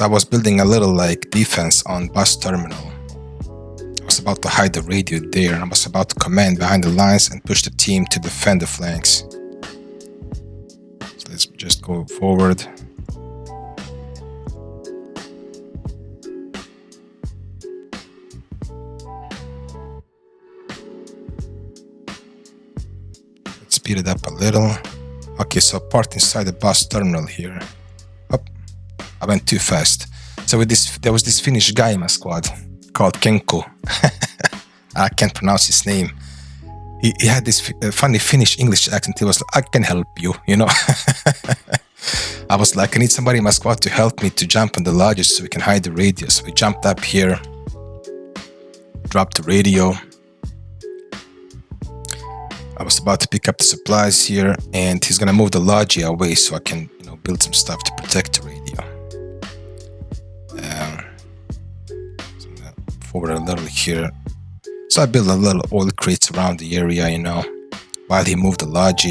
So I was building a little like defense on bus terminal. I was about to hide the radio there, and I was about to command behind the lines and push the team to defend the flanks. So let's just go forward. Let's speed it up a little. Okay, so part inside the bus terminal here. Oh, I went too fast. So with this, there was this Finnish guy in my squad called Kenko. I can't pronounce his name. He had this funny Finnish English accent. He was like, I can help you, you know. I was like, I need somebody in my squad to help me to jump on the lodges so we can hide the radio. So we jumped up here, dropped the radio. I was about to pick up the supplies here, and he's gonna move the lodge away so I can, you know, build some stuff to protect the radio. So I'm gonna forward a little here. So I built a little oil crates around the area, you know, while he moved the lodge.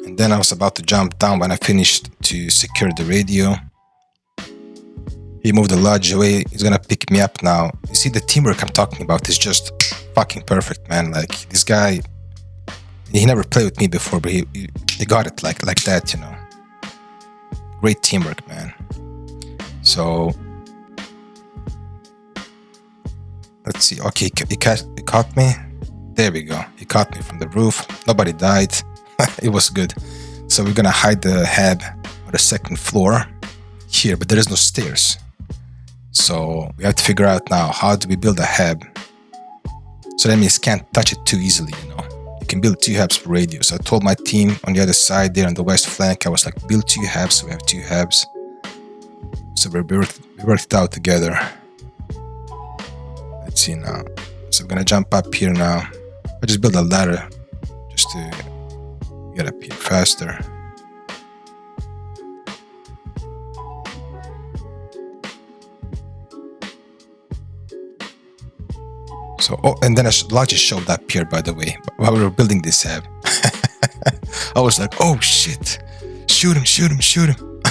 And then I was about to jump down when I finished to secure the radio. He moved the lodge away. He's gonna pick me up now. You see, the teamwork I'm talking about is just fucking perfect, man. Like, this guy, he never played with me before, but he got it like that, you know. Great teamwork, man. So let's see. Okay, he caught me. There we go. He caught me from the roof. Nobody died. It was good. So we're gonna hide the hab on the second floor here, but there is no stairs. So we have to figure out now, how do we build a hab? So that means can't touch it too easily, you know. You can build 2 hubs per radio. So I told my team on the other side there on the west flank, I was like, build 2 hubs, so we have 2 hubs. So we worked it out together. Let's see now. So we're gonna jump up here now. I just build a ladder just to get up here faster. So, oh, and then a lodge showed up here, by the way, while we were building this hab. I was like, oh shit, shoot him, shoot him, shoot him.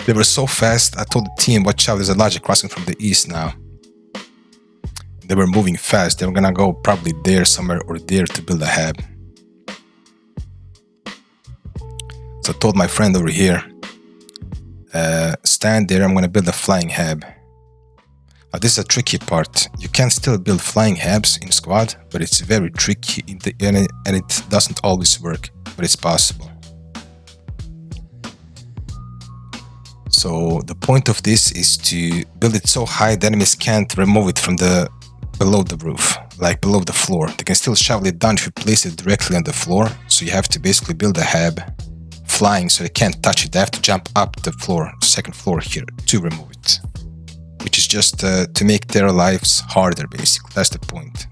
They were so fast. I told the team, watch out, there's a lodge crossing from the east now. They were moving fast. They were gonna go probably there somewhere or there to build a hab. So I told my friend over here, stand there, I'm gonna build a flying hab. Now this is a tricky part. You can still build flying habs in squad, but it's very tricky and it doesn't always work, but it's possible. So the point of this is to build it so high the enemies can't remove it from below the roof, like below the floor. They can still shovel it down if you place it directly on the floor. So you have to basically build a hab flying so they can't touch it. They have to jump up the floor, second floor here, to remove it. Which is just to make their lives harder, basically. That's the point.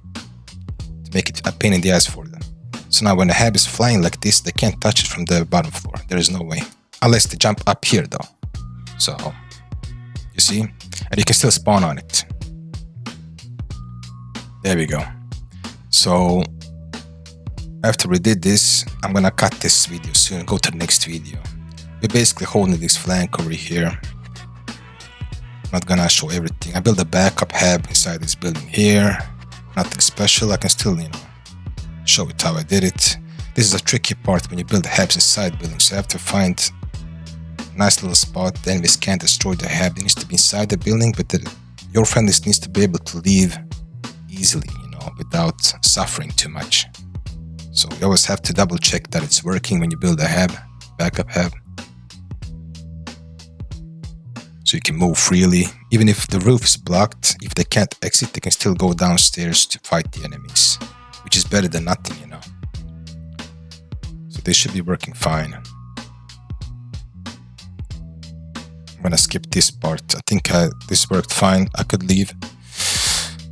To make it a pain in the ass for them. So now when the hab is flying like this, they can't touch it from the bottom floor. There is no way. Unless they jump up here though. So, you see? And you can still spawn on it. There we go. So, after we did this, I'm gonna cut this video soon and go to the next video. We're basically holding this flank over here. Not gonna show everything. I built a backup hab inside this building here. Nothing special. I can still, you know, show it how I did it. This is a tricky part when you build habs inside buildings. So you have to find a nice little spot. The enemies can't destroy the hab. It needs to be inside the building, but your friend needs to be able to leave easily, you know, without suffering too much. So you always have to double check that it's working when you build a hab, backup hab. So you can move freely. Even if the roof is blocked, if they can't exit, they can still go downstairs to fight the enemies, which is better than nothing, you know. So they should be working fine. I'm gonna skip this part. I think this worked fine. I could leave.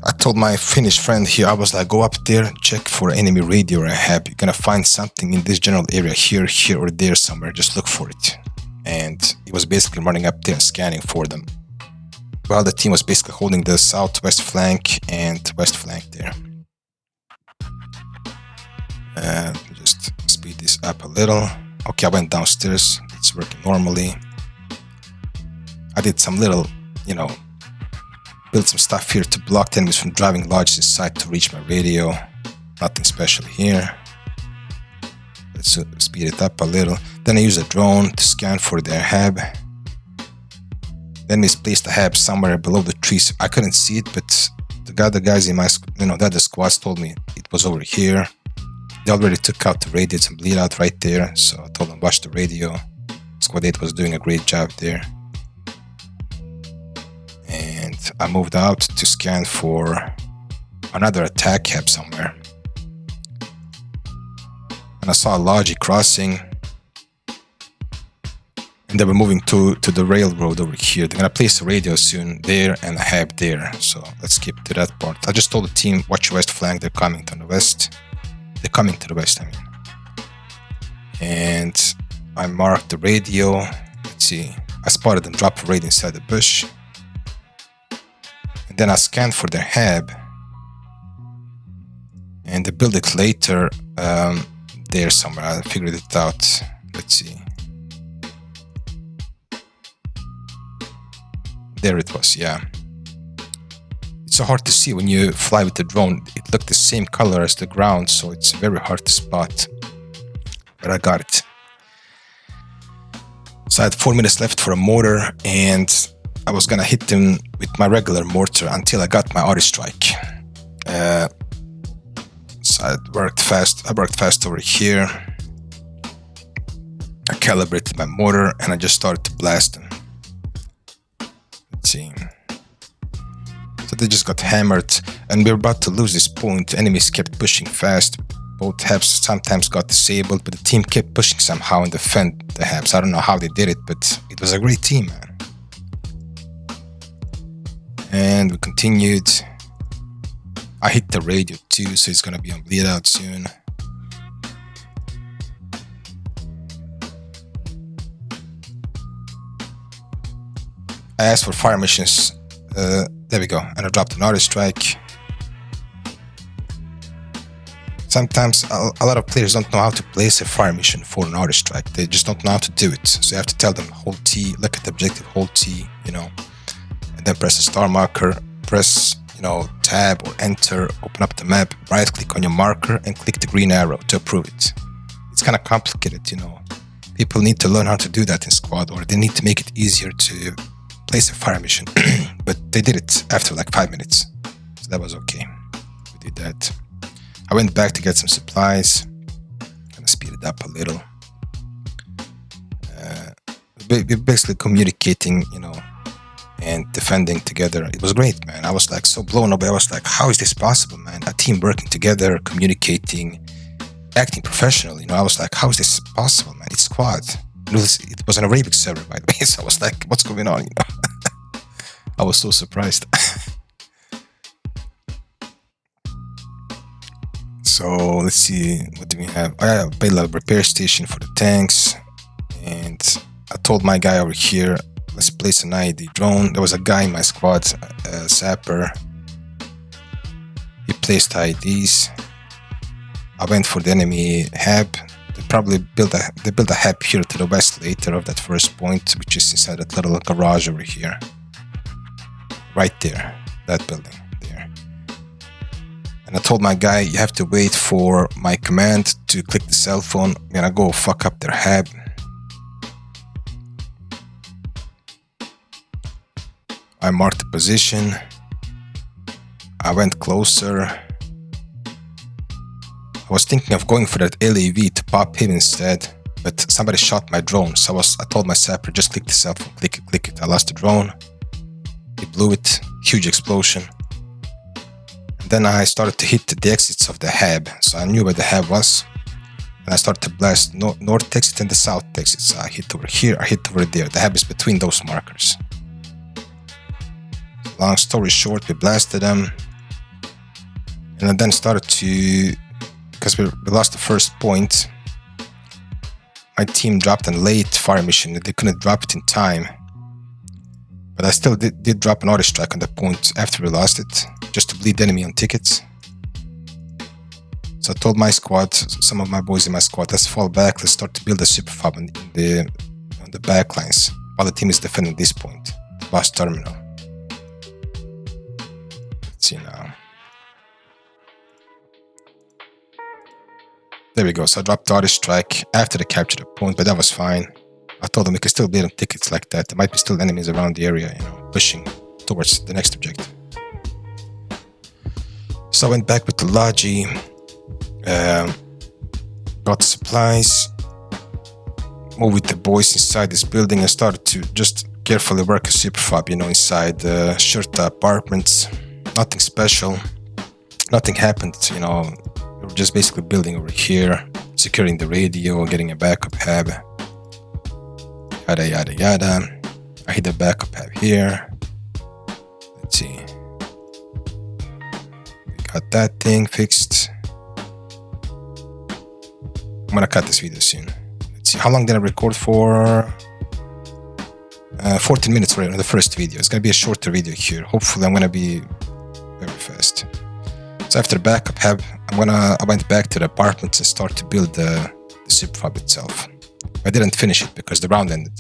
I told my Finnish friend here, I was like, go up there, check for enemy radio or a hab. You're gonna find something in this general area here, here or there somewhere. Just look for it. And he was basically running up there and scanning for them, while the team was basically holding the southwest flank and west flank there. Just speed this up a little. Okay, I went downstairs. It's working normally. I did some little, built some stuff here to block the enemies from driving lodges inside to reach my radio. Nothing special here. Let's speed it up a little. Then I use a drone to scan for their hab. Then misplaced the hab somewhere below the trees. I couldn't see it, but the other guys in my, the other squads told me it was over here. They already took out the radio, some bleed out right there. So I told them watch the radio. Squad 8 was doing a great job there. And I moved out to scan for another attack hab somewhere. And I saw a Logi crossing. And they were moving to the railroad over here. They're gonna place a radio soon there and a hab there. So let's skip to that part. I just told the team, watch your west flank, they're coming to the west. They're coming to the west, I mean. And I marked the radio. Let's see. I spotted them drop a radio inside the bush. And then I scanned for their hab. And they built it later there somewhere. I figured it out. Let's see. There it was, yeah. It's so hard to see when you fly with the drone. It looked the same color as the ground, so it's very hard to spot. But I got it. So I had 4 minutes left for a mortar, and I was gonna hit them with my regular mortar until I got my auto strike. So I worked fast over here. I calibrated my mortar, and I just started to blast them. Let's see. So they just got hammered, and we were about to lose this point. Enemies kept pushing fast. Both habs sometimes got disabled, but the team kept pushing somehow and defend the habs. I don't know how they did it, but it was a great team, man. And we continued. I hit the radio too, so it's gonna be on bleed out soon. I asked for fire missions. There we go. And I dropped an auto strike. Sometimes a lot of players don't know how to place a fire mission for an auto strike. They just don't know how to do it. So you have to tell them hold T, look at the objective, hold T, and then press the star marker, press, tab or enter, open up the map, right click on your marker and click the green arrow to approve it. It's kind of complicated, People need to learn how to do that in squad, or they need to make it easier to place a fire mission. But they did it after like 5 minutes. So that was okay. We did that. I went back to get some supplies. Gonna speed it up a little. We're basically communicating, and defending together. It was great, man. I was like so blown away. I was like, how is this possible, man? A team working together, communicating, acting professional. I was like, how is this possible, man? It's squad. It was an Arabic server, by the way. So I was like, what's going on? I was so surprised. So let's see, what do we have? I have a payload repair station for the tanks, and I told my guy over here, let's place an IED drone. There was a guy in my squad, a sapper. He placed IEDs. I went for the enemy hab. They built a hab here to the west later of that first point, which is inside that little garage over here. Right there, that building there. And I told my guy, you have to wait for my command to click the cell phone. I'm gonna go fuck up their hab. I marked the position. I went closer. I was thinking of going for that LAV to pop him instead, but somebody shot my drone. So I told my sapper, just click the cell phone, click it. I lost the drone. He blew it, huge explosion. And then I started to hit the exits of the hab. So I knew where the hab was. And I started to blast north exit and the south exit. So I hit over here, I hit over there. The hab is between those markers. Long story short, we blasted them. And I then started to, because we lost the first point, my team dropped a late fire mission. They couldn't drop it in time. But I still did drop an auto strike on that point after we lost it, just to bleed the enemy on tickets. So I told my squad, some of my boys in my squad, let's fall back, let's start to build a super fob on the back lines while the team is defending this point. bus terminal. Let's see now. There we go. So I dropped auto strike after they captured the point, but that was fine. I told them we could still beat them tickets like that. There might be still enemies around the area, pushing towards the next objective. So I went back with the Logi, got supplies, moved with the boys inside this building and started to just carefully work a super fob, inside the Shurta apartments. Nothing special, nothing happened, we were just basically building over here, securing the radio, getting a backup hub, yada yada yada. I hit the backup hub here. Let's see. We got that thing fixed. I'm gonna cut this video soon. Let's see, how long did I record for? 14 minutes right on the first video. It's gonna be a shorter video here. Hopefully I'm gonna be very fast. So after the backup hub, I went back to the apartments and started to build the super fob itself. I didn't finish it because the round ended.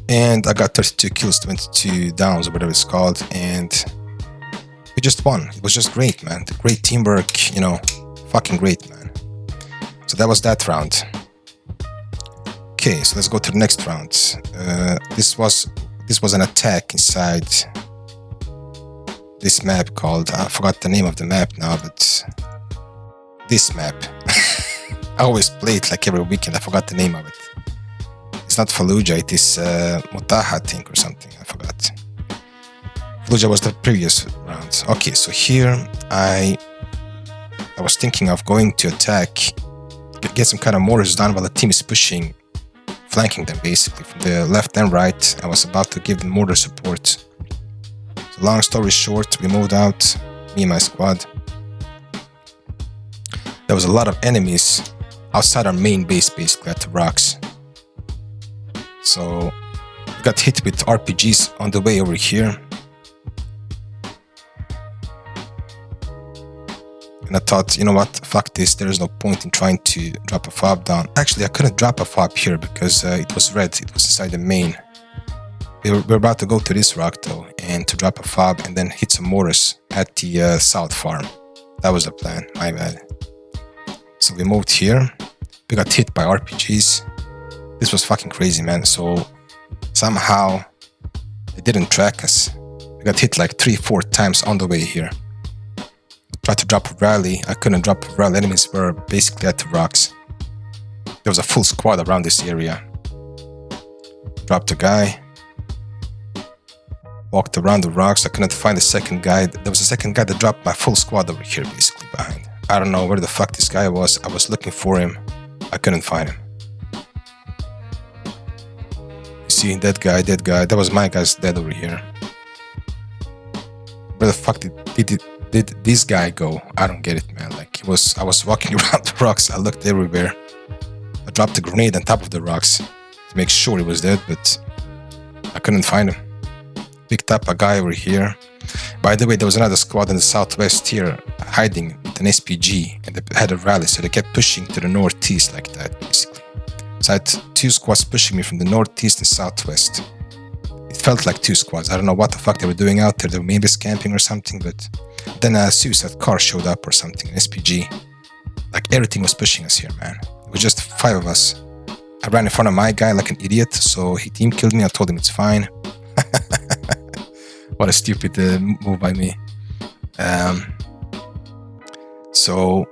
And I got 32 kills, 22 downs, or whatever it's called, and we just won. It was just great, man. Great teamwork, fucking great, man. So that was that round. Okay, so let's go to the next round. This was an attack inside this map called, I forgot the name of the map now, but this map. I always play it like every weekend. I forgot the name of it. It's not Fallujah, it is Mutaha, I think, or something. I forgot. Fallujah was the previous round. Okay, so here I was thinking of going to attack, get some kind of mortars down while the team is pushing, flanking them basically from the left and right. I was about to give them mortar support. So long story short, we moved out, me and my squad. There was a lot of enemies outside our main base basically at the rocks. So we got hit with RPGs on the way over here. And I thought, you know what, fuck this, there is no point in trying to drop a fob down. Actually, I couldn't drop a fob here because it was red, it was inside the main. We were about to go to this rock though, and to drop a fob and then hit some mortars at the south farm. That was the plan, my bad. So we moved here, we got hit by RPGs. This was fucking crazy, man. So somehow they didn't track us. We got hit like 3-4 times on the way here. Tried to drop a rally. I couldn't drop a rally. Enemies were basically at the rocks. There was a full squad around this area. Dropped a guy. Walked around the rocks. I couldn't find the second guy. There was a second guy that dropped my full squad over here basically behind. I don't know where the fuck this guy was. I was looking for him. I couldn't find him. See, that guy, that was my guy's dead over here. Where the fuck did this guy go? I don't get it, man. Like, I was walking around the rocks, I looked everywhere. I dropped a grenade on top of the rocks to make sure he was dead, but I couldn't find him. Picked up a guy over here. By the way, there was another squad in the southwest here, hiding with an SPG, and they had a rally, so they kept pushing to the northeast like that, basically. So I had 2 squads pushing me from the northeast and southwest. It felt like 2 squads. I don't know what the fuck they were doing out there. They were maybe camping or something, but then a suicide car showed up or something, an SPG. Like everything was pushing us here, man. It was just 5 of us. I ran in front of my guy like an idiot, so he team killed me. I told him it's fine. What a stupid move by me. So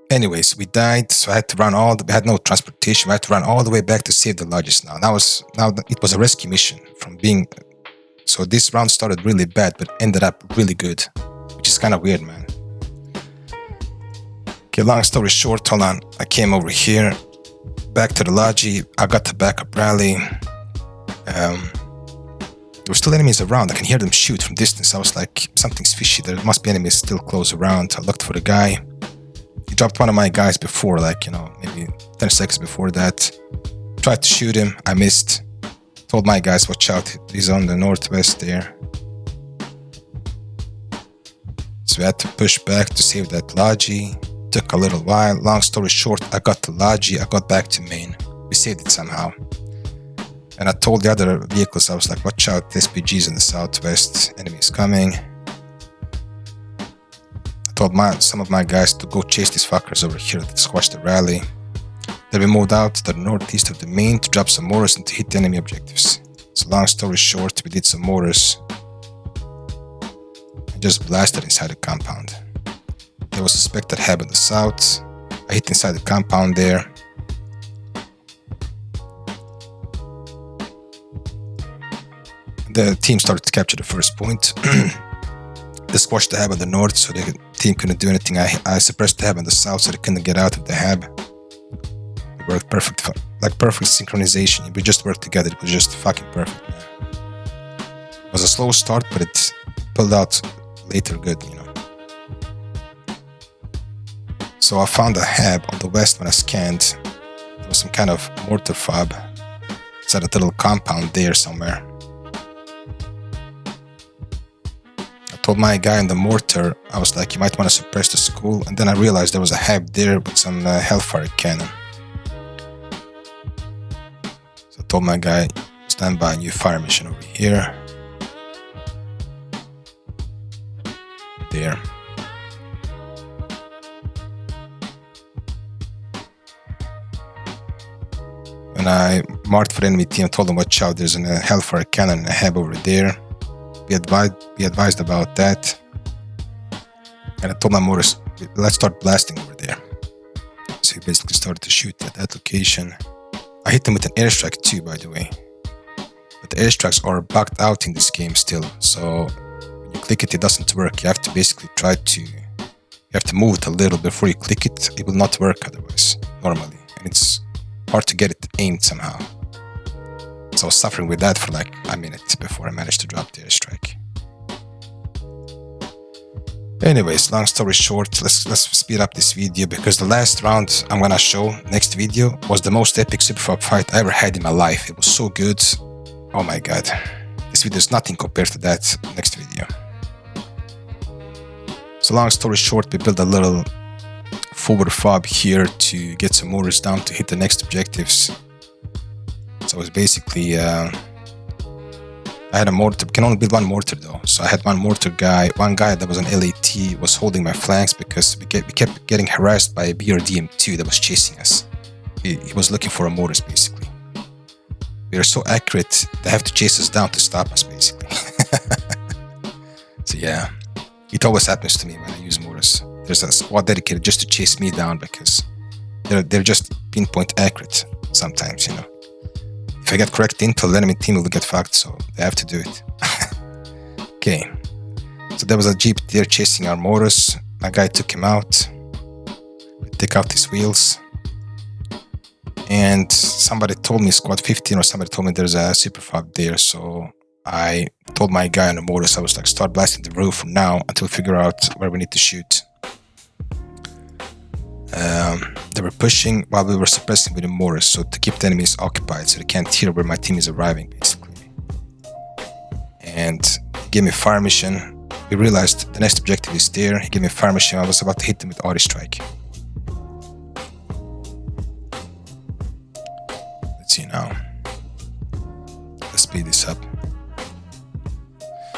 anyways, we died, so I had to run we had no transportation. I had to run all the way back to save the lodges now. It was a rescue mission from being... So this round started really bad, but ended up really good, which is kind of weird, man. Okay, long story short, hold on. I came over here, back to the Logi. I got the backup rally. There were still enemies around. I can hear them shoot from distance. I was like, something's fishy. There must be enemies still close around. I looked for the guy. He dropped one of my guys before, like, maybe 10 seconds before that. Tried to shoot him. I missed. Told my guys, watch out. He's on the northwest there. So we had to push back to save that Logi. Took a little while. Long story short, I got the Logi. I got back to main. We saved it somehow. And I told the other vehicles, I was like, watch out, SPGs in the southwest, enemies coming. I told some of my guys to go chase these fuckers over here that squashed the rally. Then we moved out to the northeast of the main to drop some mortars and to hit the enemy objectives. So long story short, we did some mortars and just blasted inside the compound. There was a suspected hab in the south. I hit inside the compound there. The team started to capture the first point. They squashed the hab on the north, so the team couldn't do anything. I suppressed the hab on the south, so they couldn't get out of the hab. It worked perfect, like perfect synchronization. We just worked together. It was just fucking perfect, man. It was a slow start, but it pulled out later good, you know. So I found a hab on the west when I scanned. There was some kind of mortar fob. It's at a little compound there somewhere. I told my guy in the mortar, I was like, you might want to suppress the school. And then I realized there was a hab there with some hellfire cannon. So I told my guy, stand by, new fire mission over here. There. When I marked for the enemy team, I told them, watch out, there's a hellfire cannon and a hab over there. Be advised about that. And I told my mortars, let's start blasting over there. So he basically started to shoot at that location. I hit them with an airstrike too, by the way. But the airstrikes are bugged out in this game still. So when you click it, it doesn't work. You have to basically you have to move it a little before you click it. It will not work otherwise, normally. And it's hard to get it aimed somehow. So I was suffering with that for like a minute before I managed to drop the airstrike. Anyways, long story short, let's speed up this video because the last round I'm gonna show next video was the most epic Superfab fight I ever had in my life. It was so good. Oh my god. This video is nothing compared to that next video. So long story short, we built a little forward fob here to get some mortars down to hit the next objectives. So it was basically, I had a mortar, can only build one mortar though. So I had one guy that was an LAT was holding my flanks because we kept getting harassed by a BRDM2 that was chasing us. He was looking for a mortars basically. We are so accurate, they have to chase us down to stop us basically. So yeah, it always happens to me when I use mortars. There's a squad dedicated just to chase me down because they're just pinpoint accurate sometimes, you know. If I get correct intel, the enemy team will get fucked, so they have to do it. Okay. So there was a jeep there chasing our mortars. My guy took him out. We took out his wheels. And somebody told me, squad 15 or somebody told me there's a superfab there, so I told my guy on the mortars, I was like, start blasting the roof from now until we figure out where we need to shoot. They were pushing while we were suppressing with the mortars, so to keep the enemies occupied so they can't hear where my team is arriving basically. And he gave me a fire mission. We realized the next objective is there. He gave me a fire mission. I was about to hit them with auto strike. Let's see now. Let's speed this up.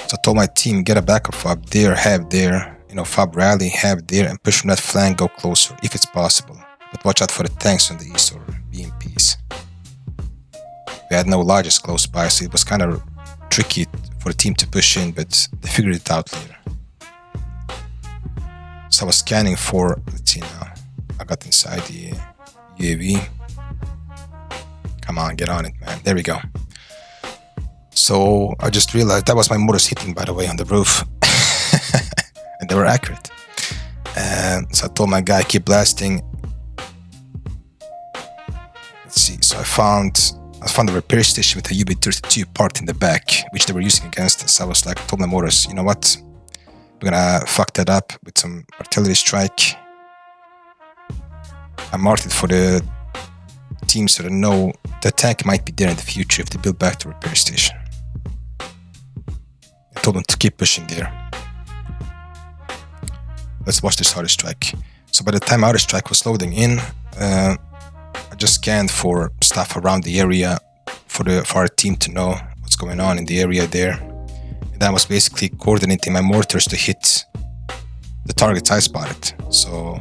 So I told my team, get a backup fob there, have there, you know, fob rally, have there, and push from that flank, go closer if it's possible. But watch out for the tanks on the east or BMPs. We had no lodges close by, so it was kind of tricky for the team to push in, but they figured it out later. So I was scanning for, let's see now, I got inside the UAV. Come on, get on it, man. There we go. So I just realized that was my mortars hitting, by the way, on the roof. And they were accurate. So I told my guy, keep blasting. Let's see. So I found a repair station with a UB-32 parked in the back, which they were using against us. I was like, I told my mortars, you know what? We're gonna fuck that up with some artillery strike. I marked it for the team so they know the tank might be there in the future if they build back the repair station. I told them to keep pushing there. Let's watch this auto strike. So by the time auto strike was loading in, I just scanned for stuff around the area for our team to know what's going on in the area there. And I was basically coordinating my mortars to hit the targets I spotted. So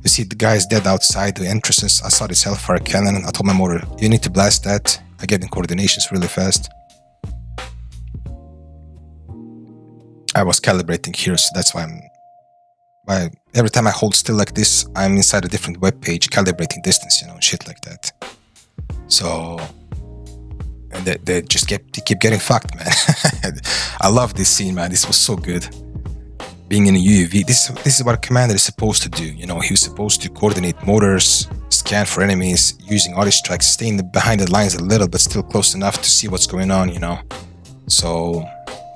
you see the guy is dead outside the entrances. I saw this Hellfire cannon. I told my mortar, you need to blast that. I get in coordinations really fast. I was calibrating here, so that's why every time I hold still like this, I'm inside a different web page calibrating distance, you know, shit like that. So, and they just keep getting fucked, man. I love this scene, man. This was so good. Being in a UAV, this is what a commander is supposed to do. You know, he was supposed to coordinate mortars, scan for enemies, using auto strikes, staying behind the lines a little, but still close enough to see what's going on, you know. So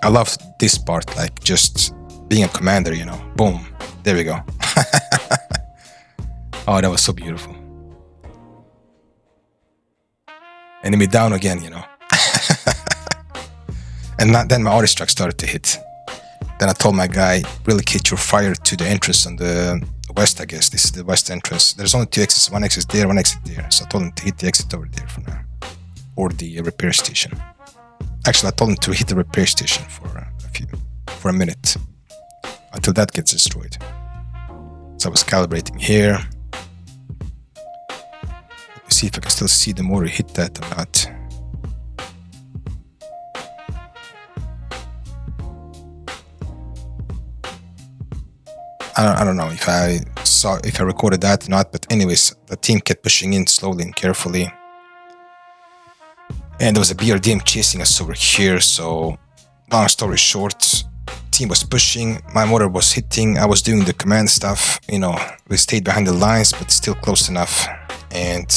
I love this part, like just being a commander, you know. Boom, there we go. Oh, that was so beautiful. Enemy down again, you know. And then my auto strike started to hit. Then I told my guy, relocate your fire to the entrance on the west, I guess. This is the west entrance. There's only two exits. One exit there, one exit there. So I told him to hit the exit over there for now. Or the repair station. Actually, I told him to hit the repair station for a minute. Until that gets destroyed. So I was calibrating here. Let me see if I can still see the mortar hit that or not. I don't know if I recorded that or not, but anyways, the team kept pushing in slowly and carefully. And there was a BRDM chasing us over here, so long story short, team was pushing, my mortar was hitting, I was doing the command stuff, you know, we stayed behind the lines, but still close enough. And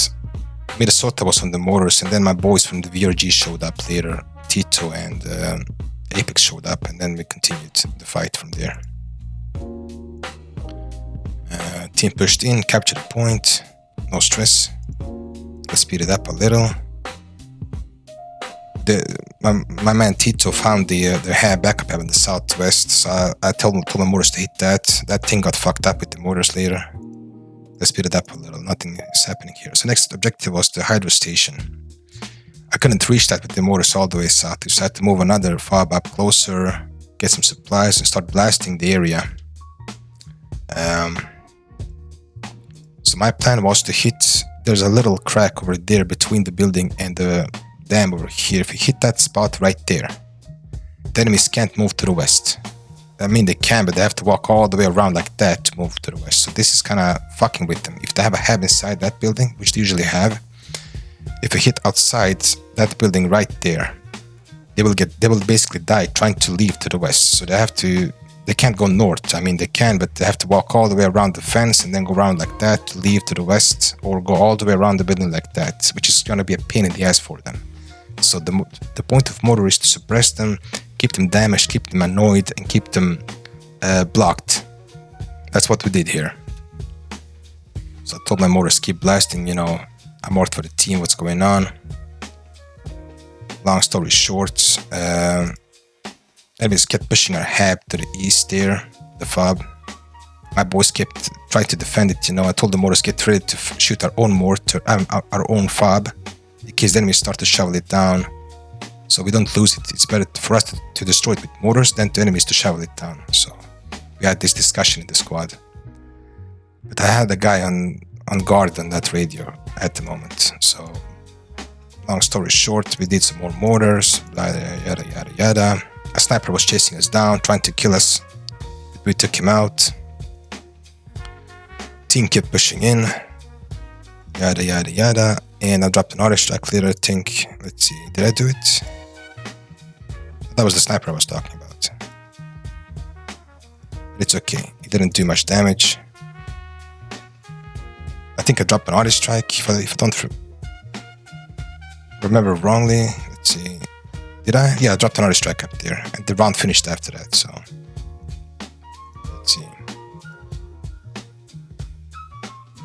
Minnesota was on the mortars, and then my boys from the VRG showed up later, Tito and Apex showed up, and then we continued the fight from there. Team pushed in, captured a point, no stress. Let's speed it up a little. My man Tito found the backup hab in the southwest, so I told my mortars to hit that. That thing got fucked up with the mortars later. Let's speed it up a little, nothing is happening here. So next objective was the hydro station. I couldn't reach that with the mortars all the way south, so I had to move another fob up closer, get some supplies, and start blasting the area. So my plan was to hit, there's a little crack over there between the building and the dam over here. If you hit that spot right there, the enemies can't move to the west. I mean, they can, but they have to walk all the way around like that to move to the west. So this is kind of fucking with them. If they have a hab inside that building, which they usually have, if you hit outside that building right there, they will basically die trying to leave to the west. So they can't go north. I mean, they can, but they have to walk all the way around the fence and then go around like that to leave to the west, or go all the way around the building like that, which is going to be a pain in the ass for them. So the point of mortar is to suppress them, keep them damaged, keep them annoyed, and keep them blocked. That's what we did here. So I told my mortars, keep blasting, you know, I'm marked for the team, what's going on. Long story short, enemies kept pushing our hab to the east there, the fob. My boys kept trying to defend it, you know. I told the mortars, get ready to shoot our own mortar, our own fob, in case the enemies start to shovel it down. So we don't lose it. It's better for us to destroy it with mortars than to enemies to shovel it down. So we had this discussion in the squad. But I had a guy on guard on that radio at the moment. So long story short, we did some more mortars, yada yada yada. A sniper was chasing us down, trying to kill us. We took him out. Team kept pushing in. Yada yada yada. And I dropped an auto strike later, I think. Let's see, did I do it? That was the sniper I was talking about. But it's okay, he didn't do much damage. I think I dropped an auto strike, if I don't remember wrongly. Let's see, did I? Yeah, I dropped an auto strike up there, and the round finished after that, so. Let's see.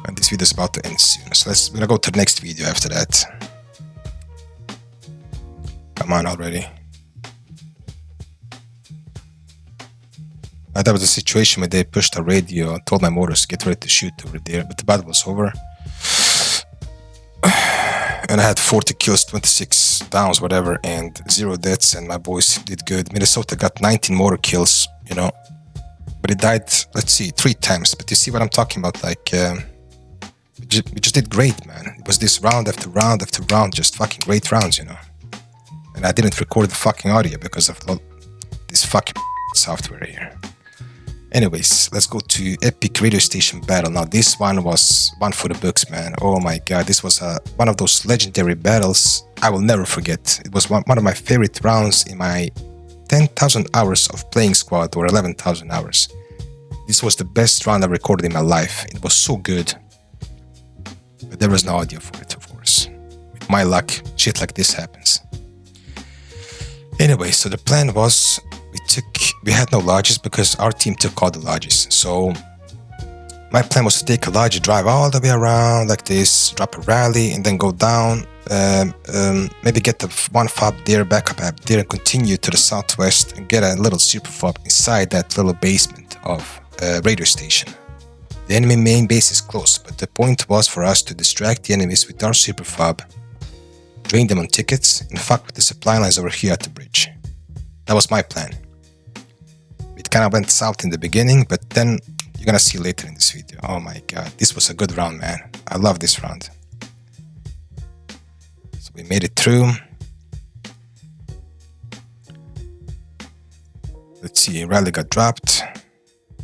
And this video is about to end soon, so we're gonna go to the next video after that. Come on already. That was a situation where they pushed a radio and told my mortars to get ready to shoot over there, but the battle was over. and I had 40 kills, 26 downs, whatever, and 0 deaths, and my boys did good. Minnesota got 19 motor kills, you know, but it died, let's see, 3 times. But you see what I'm talking about, like, we just did great, man. It was this round after round after round, just fucking great rounds, you know. And I didn't record the fucking audio because of this fucking software here. Anyways, let's go to epic radio station battle. Now this one was one for the books, man. Oh my god, this was one of those legendary battles I will never forget. It was one of my favorite rounds in my 10,000 hours of playing squad, or 11,000 hours. This was the best round I recorded in my life. It was so good, but there was no audio for it, of course. With my luck, shit like this happens. Anyway, so the plan was we had no lodges because our team took all the lodges. So my plan was to take a lodge, drive all the way around like this, drop a rally, and then go down, maybe get the one fob there, backup app there, and continue to the southwest and get a little super fob inside that little basement of a radio station. The enemy main base is close, but the point was for us to distract the enemies with our super fob, drain them on tickets, and fuck with the supply lines over here at the bridge. That was my plan. It kind of went south in the beginning, but then you're gonna see later in this video. Oh my god, this was a good round, man. I love this round. So we made it through. Let's see, rally got dropped.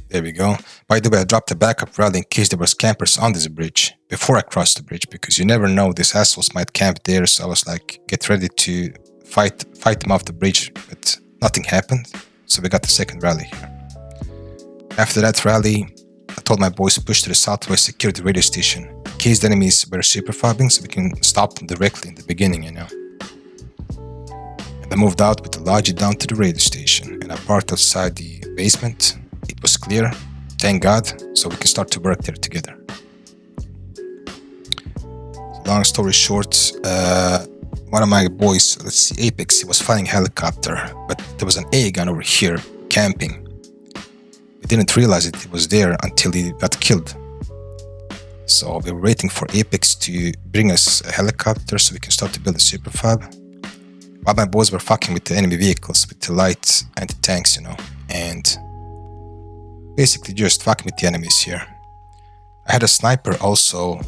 There we go. By the way, I dropped a backup rally in case there was campers on this bridge before I crossed the bridge, because you never know, these assholes might camp there. So I was like, get ready to fight them off the bridge, but nothing happened. So we got the second rally here. After that rally, I told my boys to push to the southwest, secure the radio station in case the enemies were super fobbing, so we can stop them directly in the beginning, you know. And I moved out with the Logi down to the radio station, and I parked outside the basement. It was clear, thank God, so we can start to work there together. So long story short, one of my boys, let's see, Apex, he was flying a helicopter, but there was an A gun over here camping. We didn't realize it was there until he got killed. So we were waiting for Apex to bring us a helicopter so we can start to build a super fob. While my boys were fucking with the enemy vehicles, with the light anti-tanks, you know, and basically just fucking with the enemies here. I had a sniper also.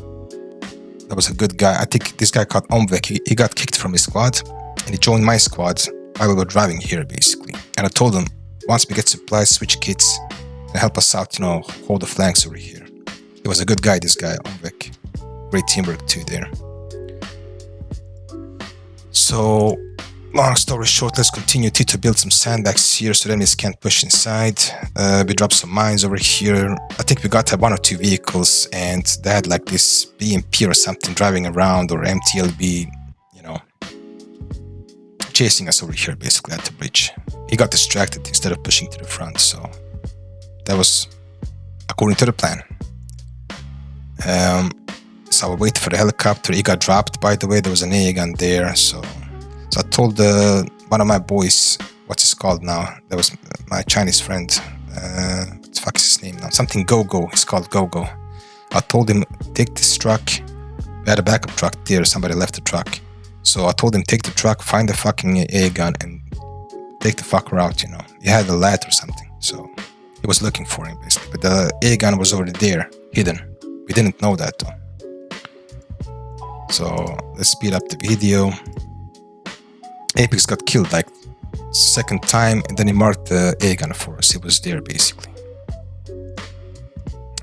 That was a good guy. I think this guy called Omvek. He got kicked from his squad and he joined my squad while we were driving here, basically. And I told him, once we get supplies, switch kits and help us out, you know, hold the flanks over here. He was a good guy, this guy, Omvek. Great teamwork too there. So, long story short, let's continue to build some sandbags here so the enemies can't push inside. We dropped some mines over here. I think we got 1 or 2 vehicles and they had like this BMP or something driving around, or MTLB, you know, chasing us over here basically at the bridge. He got distracted instead of pushing to the front, so that was according to the plan. So I waited for the helicopter. He got dropped, by the way. There was an AA gun there, so I told one of my boys, what's it called now? That was my Chinese friend. What the fuck is his name now? Something Go-Go. It's called Go-Go. I told him, take this truck. We had a backup truck there. Somebody left the truck. So I told him, take the truck, find the fucking AA gun, and take the fucker out, you know. He had a lat or something. So he was looking for him, basically. But the AA gun was already there, hidden. We didn't know that, though. So let's speed up the video. Apex got killed like second time, and then he marked the A gun for us. He was there basically.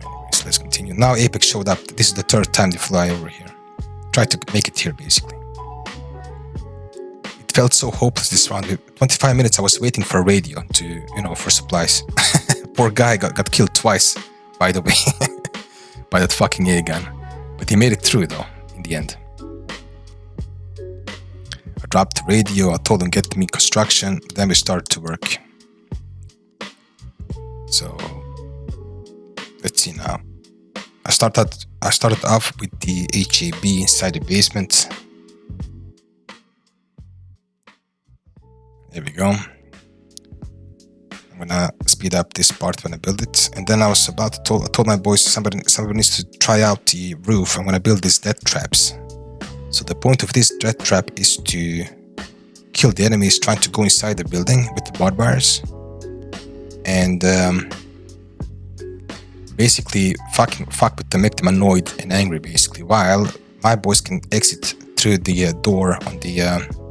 Anyways, let's continue. Now Apex showed up. This is the 3rd time they fly over here. Try to make it here basically. It felt so hopeless this round. 25 minutes I was waiting for a radio to, you know, for supplies. Poor guy got killed twice, by the way, by that fucking A gun. But he made it through though, in the end. Dropped the radio, I told him get me construction, then we started to work. So let's see now. I started off with the HAB inside the basement. There we go. I'm gonna speed up this part when I build it. And then I was about to I told my boys somebody needs to try out the roof. I'm gonna build these death traps. So the point of this dread trap is to kill the enemies trying to go inside the building with the barbed wires, and basically fuck with them, make them annoyed and angry basically, while my boys can exit through the door on the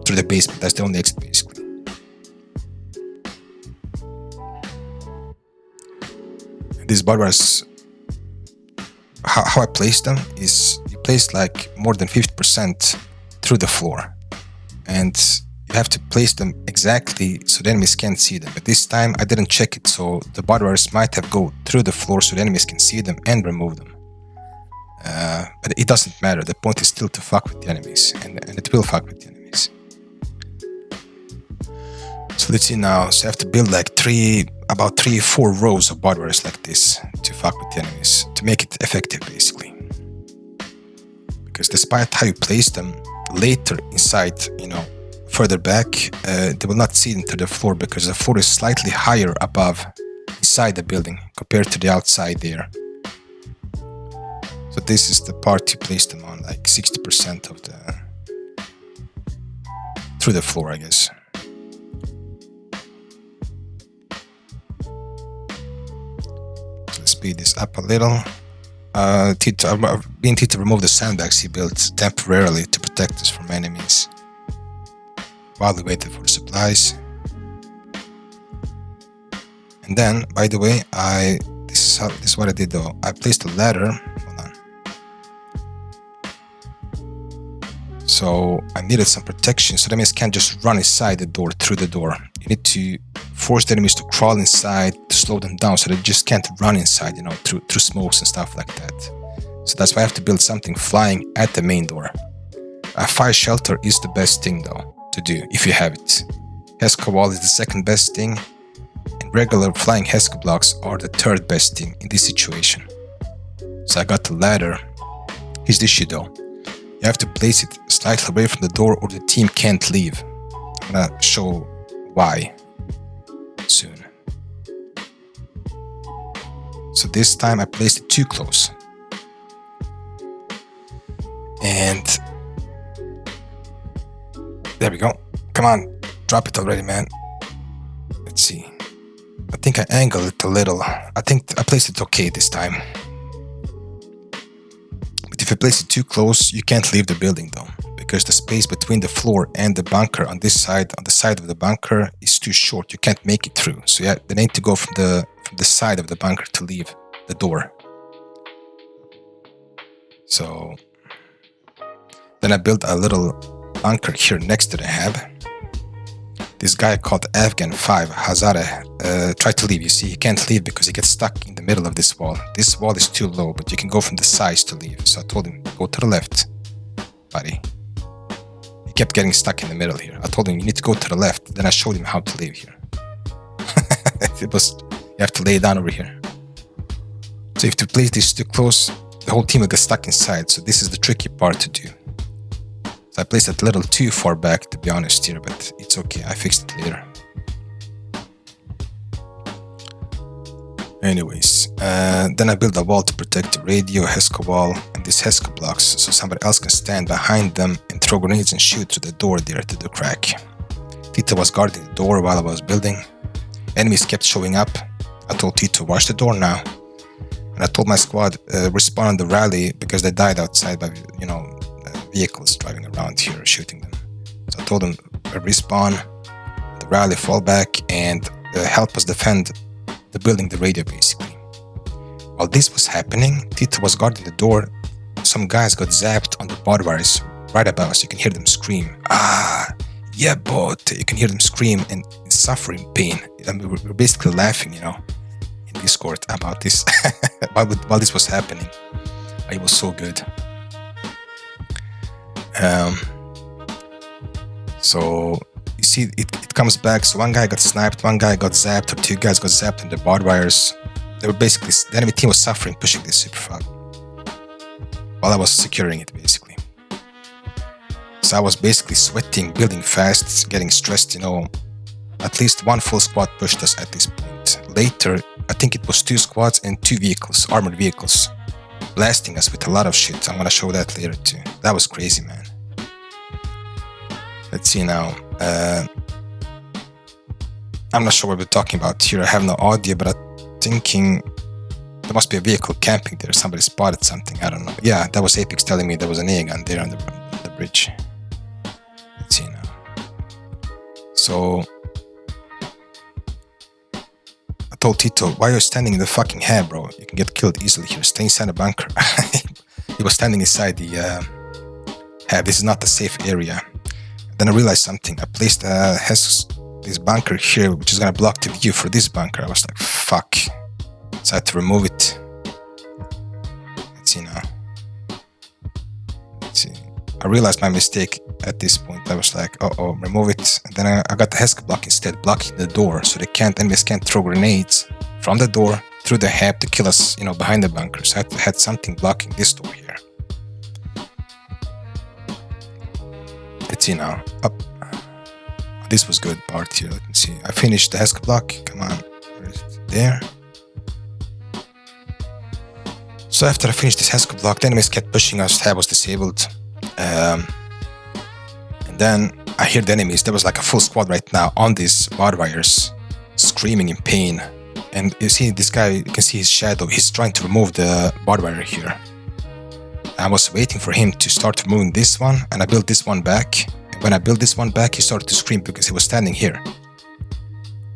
through the basement. That's the only exit basically. These barbed wires, how I place them is you place like more than 50% through the floor, and you have to place them exactly so the enemies can't see them. But this time I didn't check it, so the barbed wires might have go through the floor so the enemies can see them and remove them. But it doesn't matter. The point is still to fuck with the enemies, and it will fuck with the enemies. So let's see now. So I have to build like about 3-4 rows of barbed wires like this to fuck with the enemies, to make it effective basically. Because despite how you place them, later inside, further back, they will not see into the floor because the floor is slightly higher above inside the building compared to the outside there. So this is the part you place them on, like 60% of through the floor, I guess. So let's speed this up a little. We need to remove the sandbags he built temporarily to protect us from enemies while we waited for the supplies. And then, by the way, this is what I did though. I placed a ladder. Hold on. So I needed some protection so the enemies can't just run inside the door, through the door. You need to force the enemies to crawl inside to slow them down so they just can't run inside, through smokes and stuff like that. So that's why I have to build something flying at the main door. A fire shelter is the best thing though to do if you have it. Hesco wall is the second best thing, and regular flying Hesco blocks are the third best thing in this situation. So I got the ladder. Here's the issue though. You have to place it slightly away from the door or the team can't leave. I'm gonna show why soon. So this time I placed it too close. And there we go. Come on, drop it already, man. Let's see. I think I angled it a little. I think I placed it okay this time. But if you place it too close, you can't leave the building though, because the space between the floor and the bunker on this side, on the side of the bunker, is too short. You can't make it through. So yeah, they need to go from the side of the bunker to leave the door. So then I built a little bunker here next to the hab. This guy called Afghan 5, Hazare, tried to leave. You see, he can't leave because he gets stuck in the middle of this wall. This wall is too low, but you can go from the sides to leave. So I told him, go to the left, buddy. He kept getting stuck in the middle here. I told him, you need to go to the left. Then I showed him how to leave here. You have to lay down over here. So if you place this too close, the whole team will get stuck inside. So this is the tricky part to do. I placed it a little too far back, to be honest here, but it's okay. I fixed it later. Anyways, then I built a wall to protect the radio, Hesco wall, and these Hesco blocks, so somebody else can stand behind them and throw grenades and shoot through the door there to the crack. Tito was guarding the door while I was building. Enemies kept showing up. I told Tito, watch the door now. And I told my squad, respawn on the rally because they died outside by, vehicles driving around here shooting them. So I told them, respawn, the rally, fall back, and help us defend the building, the radio basically. While this was happening, Tito was guarding the door. Some guys got zapped on the barbed wires right above us. You can hear them scream, yeah, but you can hear them scream and suffering pain. I mean, we're basically laughing, in Discord about this while this was happening. It was so good. So you see, it comes back. So one guy got sniped, one guy got zapped, or two guys got zapped in the barbed wires. They were basically, the enemy team was suffering pushing this super fog while I was securing it basically. So I was basically sweating, building fast, getting stressed. At least one full squad pushed us at this point. Later, I think it was 2 squads and 2 vehicles, armored vehicles, blasting us with a lot of shit. I'm gonna show that later too. That was crazy, man. Let's see now. I'm not sure what we're talking about here. I have no audio, but I'm thinking there must be a vehicle camping there. Somebody spotted something. I don't know. Yeah, that was Apex telling me there was an AA gun there on the bridge. Let's see now. So I told Tito, why are you standing in the fucking hab, bro? You can get killed easily here. Stay inside the bunker. He was standing inside the hab. This is not a safe area. Then I realized something. I placed this bunker here, which is gonna block the view for this bunker. I was like, fuck. So I had to remove it. Let's see now. Let's see. I realized my mistake at this point. I was like, uh-oh, remove it. And then I got the Hesk block instead, blocking the door, so enemies can't throw grenades from the door through the hab to kill us, behind the bunker. So I had something blocking this door here. Let's see now. Up. This was good part here. Let me see. I finished the Hesk block. Come on. Where is it? There. So after I finished this Hesk block, the enemies kept pushing us. Hab was disabled. And then I hear the enemies. There was like a full squad right now on these barbed wires, screaming in pain. And you see this guy, you can see his shadow. He's trying to remove the barbed wire here. I was waiting for him to start removing this one, and I built this one back. And when I built this one back, he started to scream because he was standing here.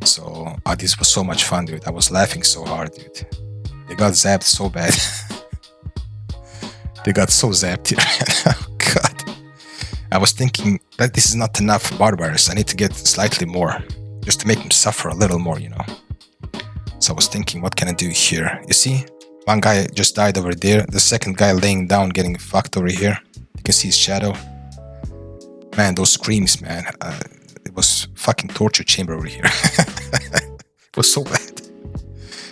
So this was so much fun, dude. I was laughing so hard, dude. They got zapped so bad. They got so zapped here. Oh god. I was thinking that this is not enough barbed wires. I need to get slightly more, just to make them suffer a little more, So I was thinking, what can I do here? You see? One guy just died over there. The second guy laying down, getting fucked over here. You can see his shadow. Man, those screams, man. It was fucking torture chamber over here. It was so bad.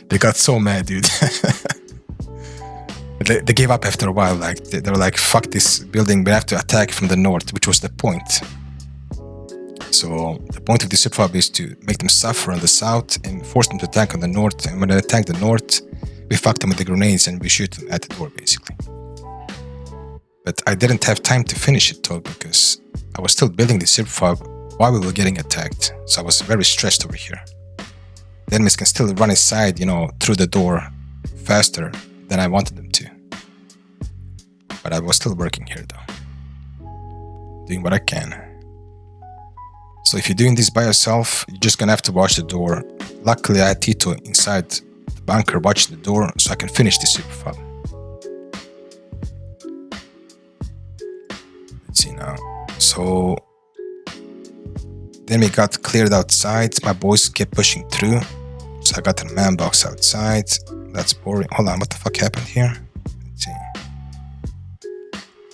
They got so mad, dude. They gave up after a while. Like they were like, fuck this building. We have to attack from the north, which was the point. So the point of this superfab is to make them suffer on the south and force them to attack on the north. And when they attack the north, we fuck them with the grenades and we shoot them at the door, basically. But I didn't have time to finish it though, because I was still building the superfab while we were getting attacked. So I was very stressed over here. The enemies can still run inside, through the door faster than I wanted them to. But I was still working here though. Doing what I can. So if you're doing this by yourself, you're just gonna have to watch the door. Luckily I had Tito inside the bunker watching the door, so I can finish this superfab. Let's see now. So then we got cleared outside. My boys kept pushing through. So I got a man box outside. That's boring. Hold on, what the fuck happened here? Let's see.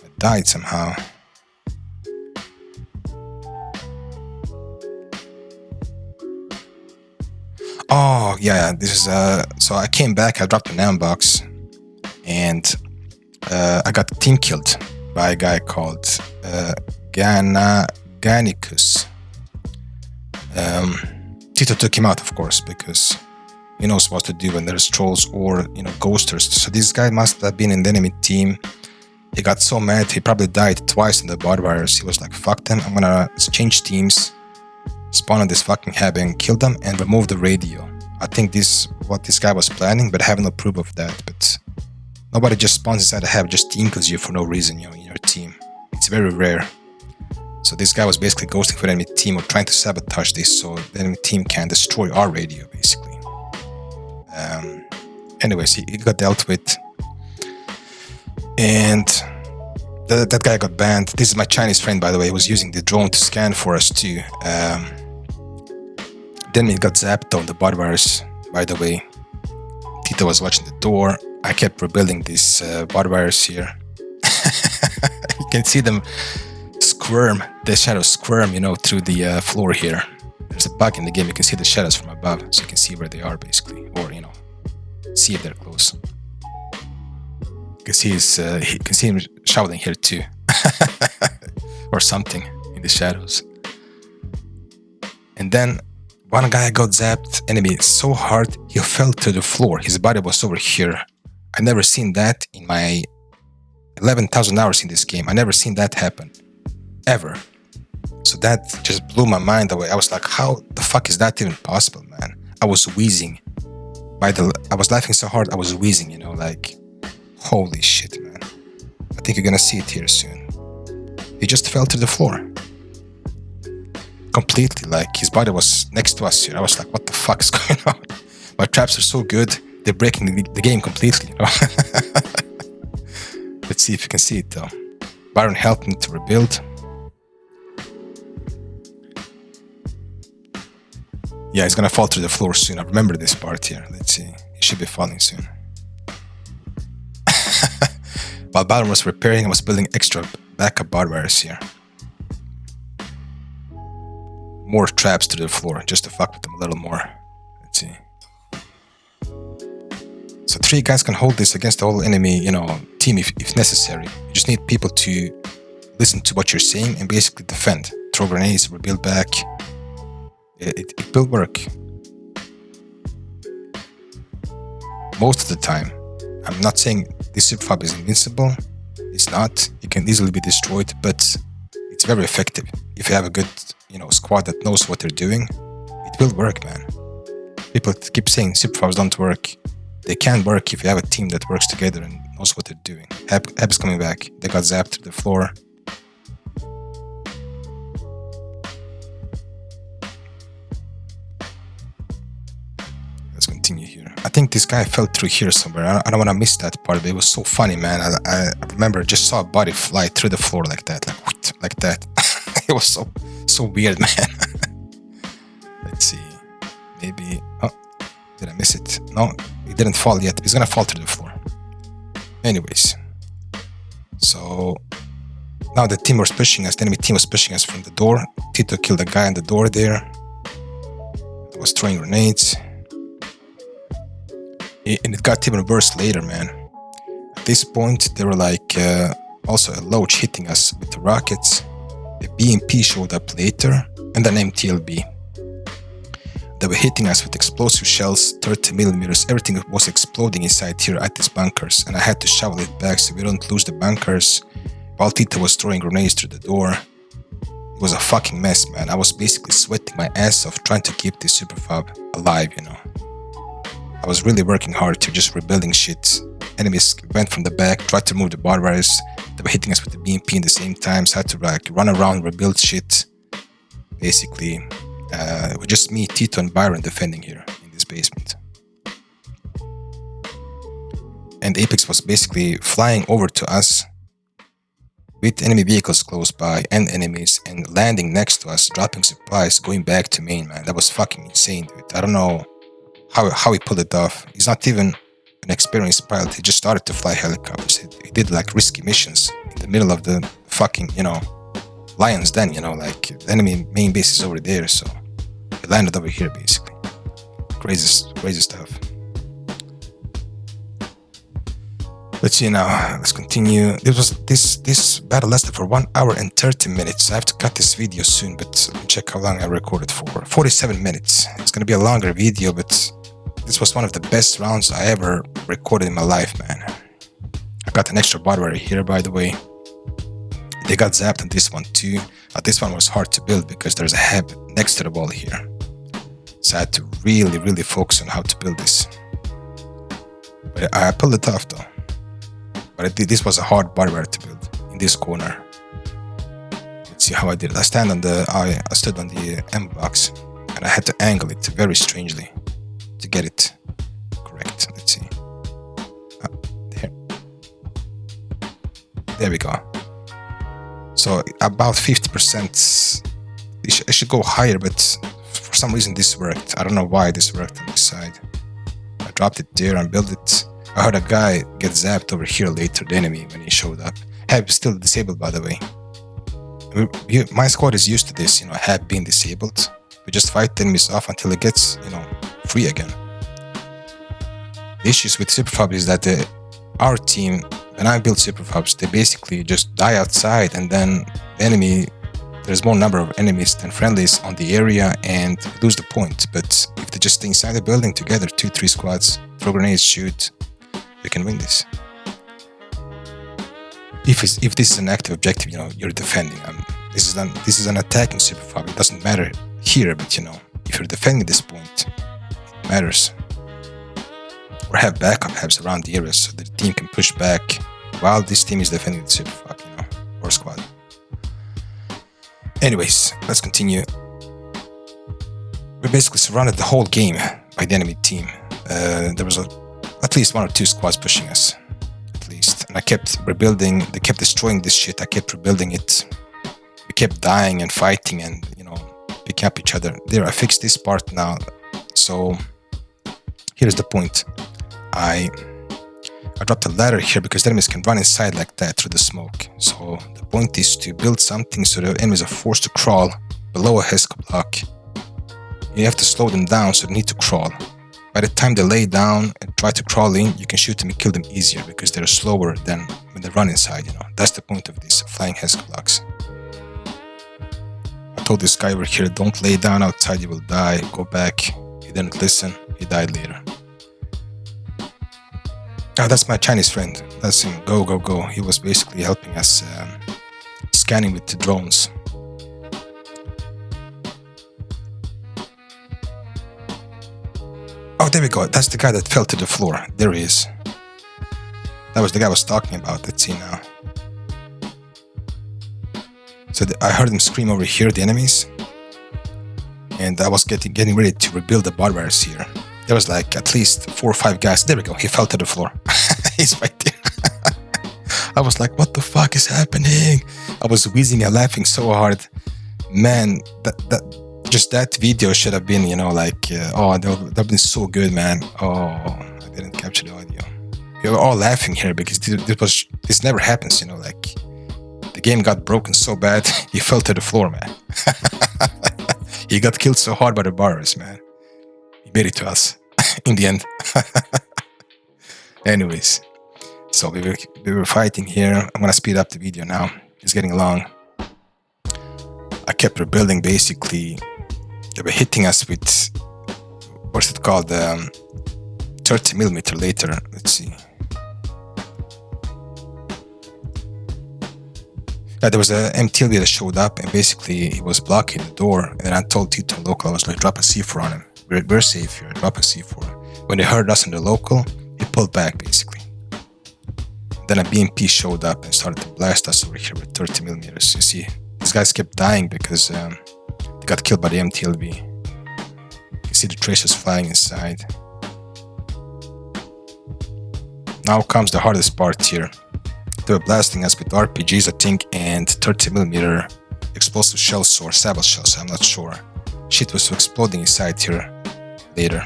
I died somehow. Oh yeah, this is so I came back, I dropped an AM box, and I got team killed by a guy called Ganicus. Tito took him out, of course, because he knows what to do when there's trolls or ghosters. So this guy must have been in the enemy team. He got so mad, he probably died twice in the barbed wires. He was like, fuck them, I'm gonna change teams, spawn on this fucking hab and kill them and remove the radio. I think this is what this guy was planning, but I have no proof of that. But nobody just spawns inside a hab, just team kills you for no reason, in your team. It's very rare. So this guy was basically ghosting for the enemy team or trying to sabotage this so the enemy team can destroy our radio, basically. Anyways, he got dealt with. And that guy got banned. This is my Chinese friend, by the way. He was using the drone to scan for us too. Then he got zapped on the barbed wires, by the way. Tito was watching the door. I kept rebuilding these barbed wires here. You can see them squirm, the shadows squirm, through the floor here. There's a bug in the game. You can see the shadows from above, so you can see where they are, basically. Or, see if they're close. You can see him shouting here too. Or something in the shadows. And then one guy got zapped, enemy so hard, he fell to the floor. His body was over here. I never seen that in my 11,000 hours in this game. I never seen that happen. Ever. So that just blew my mind away. I was like, how the fuck is that even possible, man? I was wheezing. I was laughing so hard, I was wheezing, you know, like, holy shit, man. I think you're gonna see it here soon. He just fell to the floor. Completely, like, his body was next to us here. I was like, what the fuck is going on? My traps are so good, they're breaking the game completely, you know? Let's see if you can see it, though. Byron helped me to rebuild. Yeah, he's gonna fall through the floor soon. I remember this part here. Let's see. He should be falling soon. While Byron was repairing, I was building extra backup barbed wires here. More traps to the floor, just to fuck with them a little more. Let's see. So 3 guys can hold this against the whole enemy, you know, team if necessary. You just need people to listen to what you're saying and basically defend. Throw grenades, rebuild back. It will work. Most of the time. I'm not saying this super fab is invincible. It's not. It can easily be destroyed, but it's very effective. If you have a good, you know, squad that knows what they're doing, it will work, man. People keep saying super fabs don't work. They can work if you have a team that works together and knows what they're doing. Heb's coming back. They got zapped to the floor. Let's continue here. I think this guy fell through here somewhere. I don't want to miss that part, but it was so funny, man. I remember I just saw a body fly through the floor like that, like that. It was so weird, man. Let's see. Maybe. Oh, did I miss it? No, it didn't fall yet. It's gonna fall through the floor. Anyways, so now the team was pushing us. The enemy team was pushing us from the door. Tito killed the guy on the door there. I was throwing grenades. And it got even worse later, man. At this point, they were like also a Loach hitting us with the rockets. The BMP showed up later, and then MTLB. They were hitting us with explosive shells, 30mm. Everything was exploding inside here at these bunkers, and I had to shovel it back so we don't lose the bunkers. While Tito was throwing grenades through the door. It was a fucking mess, man. I was basically sweating my ass off trying to keep this superfab alive, you know. I was really working hard to just rebuilding shit. Enemies went from the back, tried to move the barbed wires. They were hitting us with the BMP in the same time, so I had to like run around, rebuild shit. Basically, it was just me, Tito, and Byron defending here in this basement. And Apex was basically flying over to us with enemy vehicles close by and enemies, and landing next to us, dropping supplies, going back to main, man. That was fucking insane, dude. I don't know how he pulled it off. He's not even an experienced pilot. He just started to fly helicopters. He did like risky missions in the middle of the fucking, you know, Lion's Den, you know, like the enemy main base is over there, so he landed over here basically. Crazy stuff. Let's see now. Let's continue. This battle lasted for 1 hour and 30 minutes. I have to cut this video soon, but let me check how long I recorded for. 47 minutes. It's gonna be a longer video, but this was one of the best rounds I ever recorded in my life, man. I got an extra barbed wire here, by the way. They got zapped on this one too. This one was hard to build because there's a Heb next to the wall here. So I had to really focus on how to build this. But I pulled it off though. But this was a hard barbed wire to build in this corner. Let's see how I did it. I stood on the M box and I had to angle it very strangely to get it correct. Let's see. There we go. So about 50%. I should go higher, but for some reason this worked. I don't know why this worked on this side. I dropped it there and built it. I heard a guy get zapped over here later, the enemy, when he showed up. Heb is still disabled, by the way. My squad is used to this, you know, Heb being disabled. We just fight the enemies off until it gets, you know, free again. The issues with superfab is that our team, when I build superfabs, they basically just die outside, and then the enemy, there's more number of enemies than friendlies on the area, and lose the point. But if they just stay inside the building together, 2-3 squads, throw grenades, shoot, you can win this. If this is an active objective, you know, you're defending. This is an attacking super fob. It doesn't matter here, but you know, if you're defending this point, it matters. Or have backup habs around the area so the team can push back while this team is defending the super fob, you know, or squad. Anyways, let's continue. We basically surrounded the whole game by the enemy team. There was at least 1 or 2 squads pushing us, at least. And I kept rebuilding. They kept destroying this shit. I kept rebuilding it. We kept dying and fighting and, you know, picking up each other. There, I fixed this part now. So here's the point. I dropped a ladder here because the enemies can run inside like that through the smoke. So the point is to build something so the enemies are forced to crawl below a Hesco block. You have to slow them down so they need to crawl. By the time they lay down and try to crawl in, you can shoot them and kill them easier because they're slower than when they run inside, you know. That's the point of these flying Hesco blocks. I told this guy over here, don't lay down outside, you will die, go back. He didn't listen, he died later. Ah, that's my Chinese friend. That's him. Go, go, go. He was basically helping us scanning with the drones. Oh, there we go. That's the guy that fell to the floor. There he is. That was the guy I was talking about. Let's see now. So I heard them scream over here, the enemies. And I was getting ready to rebuild the barbarians here. There was like at least 4 or 5 guys. There we go. He fell to the floor. He's right there. I was like, what the fuck is happening? I was wheezing and laughing so hard. Man, that video should have been, you know, like, oh, that would have been so good, man. Oh, I didn't capture the audio. We were all laughing here because this never happens, you know, like, the game got broken so bad, he fell to the floor, man. He got killed so hard by the barbarians, man. He made it to us in the end. Anyways, so we were fighting here. I'm gonna speed up the video now. It's getting long. I kept rebuilding basically. They were hitting us with, what's it called, 30mm later. Let's see. Yeah, there was a MTLB that showed up and basically he was blocking the door. And I told Tito local, I was like, drop a C4 on him. We're safe here, drop a C4. When they heard us in the local, he pulled back basically. Then a BMP showed up and started to blast us over here with 30mm. You see, these guys kept dying because they got killed by the MTLB. You see the tracers flying inside. Now comes the hardest part here. They were blasting us with RPGs, I think, and 30mm explosive shells or sabot shells, I'm not sure. Shit was exploding inside here later.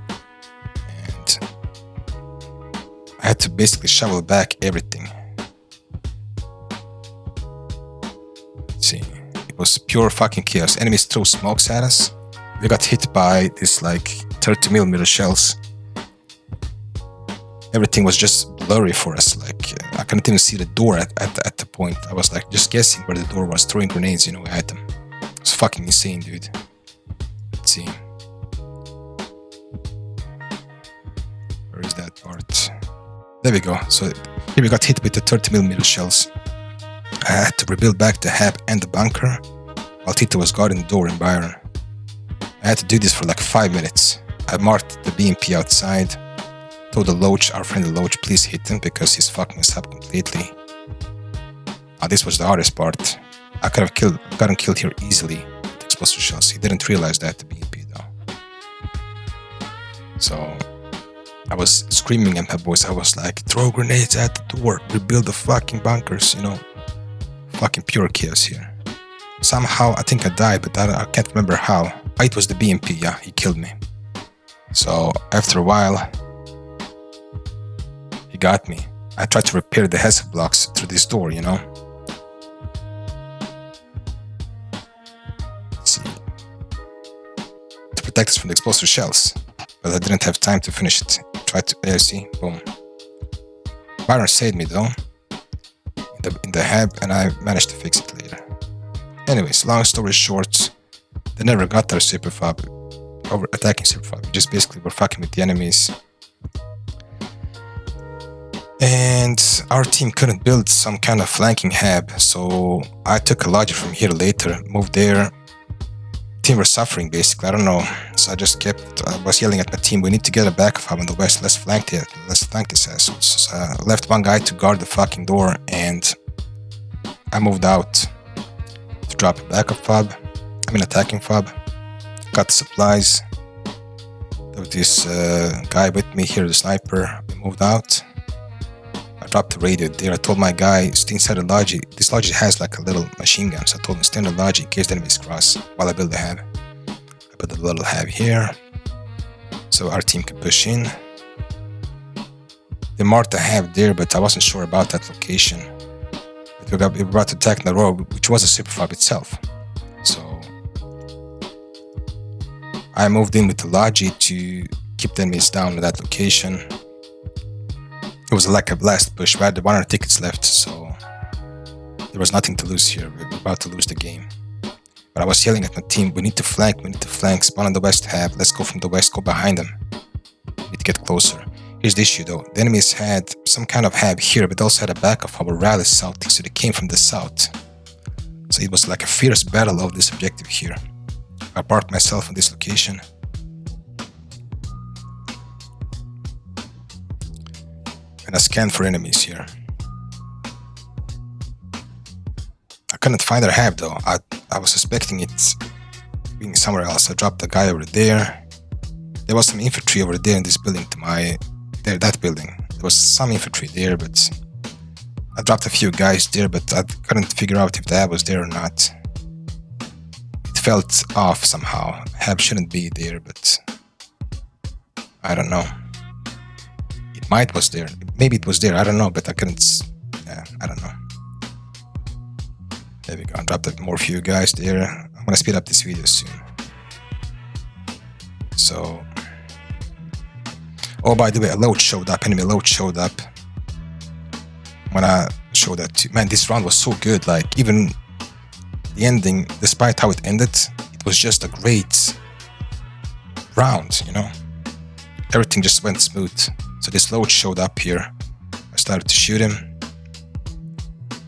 And I had to basically shovel back everything. Let's see. It was pure fucking chaos. Enemies threw smokes at us. We got hit by this like 30mm shells. Everything was just blurry for us. Like I couldn't even see the door at the point. I was like just guessing where the door was, throwing grenades, you know, at them. It was fucking insane, dude. Let's see. Where is that part? There we go. So here we got hit with the 30mm shells. I had to rebuild back the hab and the bunker while Tito was guarding the door in Byron. I had to do this for like 5 minutes. I marked the BMP outside. Told the Loach, our friend the Loach, please hit him because he's fucking us up completely. This was the hardest part. I could have gotten killed here easily with explosive shells. He didn't realize that, the BMP though. So I was screaming at my boys. I was like, throw grenades at the door, rebuild the fucking bunkers, you know. Fucking pure chaos here. Somehow I think I died, but I can't remember how. Oh, it was the BMP, yeah, he killed me. So after a while, he got me. I tried to repair the HESA blocks through this door, you know. Let's see. To protect us from the explosive shells. But I didn't have time to finish it. Tried to, there, see, boom. Byron saved me though. In the hab, and I managed to fix it later. Anyways, long story short, they never got their super fob, over attacking super fob. We just basically were fucking with the enemies. And our team couldn't build some kind of flanking hab, so I took a logic from here later, moved there. Team were suffering basically, I don't know. So I just was yelling at my team, we need to get a backup hub on the west, let's flank this assholes. So I left one guy to guard the fucking door, and I moved out to drop a backup hub, attacking fob. Got the supplies. There was this guy with me here, the sniper. We moved out. I dropped the radio there. I told my guy, stay inside the Logi. This Logi has like a little machine gun, so I told him, stay in the Logi in case the enemies cross while I build the hab. I built a little hab here, so our team could push in. They marked the hab there, but I wasn't sure about that location. We were about to attack the road, which was a super fob itself. So I moved in with the Logi to keep the enemies down at that location. It was like a last push. We had 100 tickets left, so there was nothing to lose here. We were about to lose the game. But I was yelling at my team, we need to flank, spawn on the west hab, let's go from the west, go behind them. We need to get closer. Here's the issue though, the enemies had some kind of hab here, but also had a backup of a rally south, so they came from the south. So it was like a fierce battle of this objective here. I parked myself on this location. And I scanned for enemies here. I couldn't find their hab though. I was suspecting it being somewhere else. I dropped the guy over there. There was some infantry over there in this building that building. There was some infantry there, but I dropped a few guys there, but I couldn't figure out if the hab was there or not. It felt off somehow. Hab shouldn't be there, but I don't know. It was there. Maybe it was there. I don't know, but I couldn't. I don't know. There we go. I dropped more few guys there. I'm gonna speed up this video soon. So, oh, by the way, a load showed up. Enemy load showed up. When I showed that too. Man, this round was so good. Like, even the ending, despite how it ended, it was just a great round, you know? Everything just went smooth. So this load showed up here. I started to shoot him.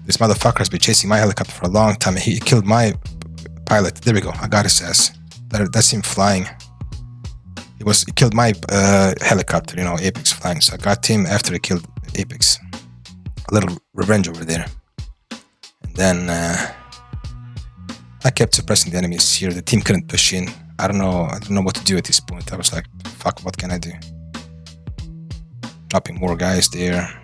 This motherfucker has been chasing my helicopter for a long time. He killed my pilot. There we go. I got his ass. That's him flying. He killed my helicopter, you know, Apex flying. So I got him after he killed Apex. A little revenge over there. And then I kept suppressing the enemies here. The team couldn't push in. I don't know what to do at this point. I was like, fuck, what can I do? Dropping more guys there.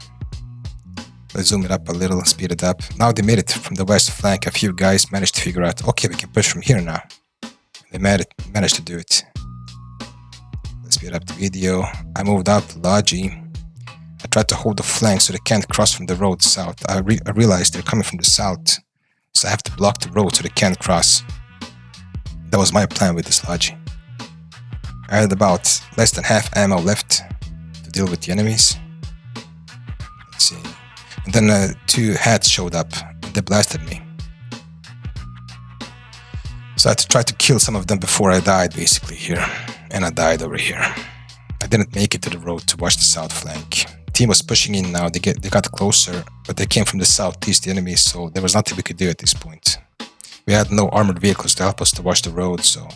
Let's zoom it up a little, speed it up. Now they made it from the west flank. A few guys managed to figure out, okay, we can push from here now. They managed to do it. Let's speed up the video. I moved out the Logi. I tried to hold the flank so they can't cross from the road south. I realized they're coming from the south, so I have to block the road so they can't cross. That was my plan with this Logi. I had about less than half ammo left to deal with the enemies. Let's see. And then two hats showed up and they blasted me. So I had to try to kill some of them before I died basically here. And I died over here. I didn't make it to the road to watch the south flank. Team was pushing in now, they got closer, but they came from the southeast, the enemies, so there was nothing we could do at this point. We had no armored vehicles to help us to watch the road, so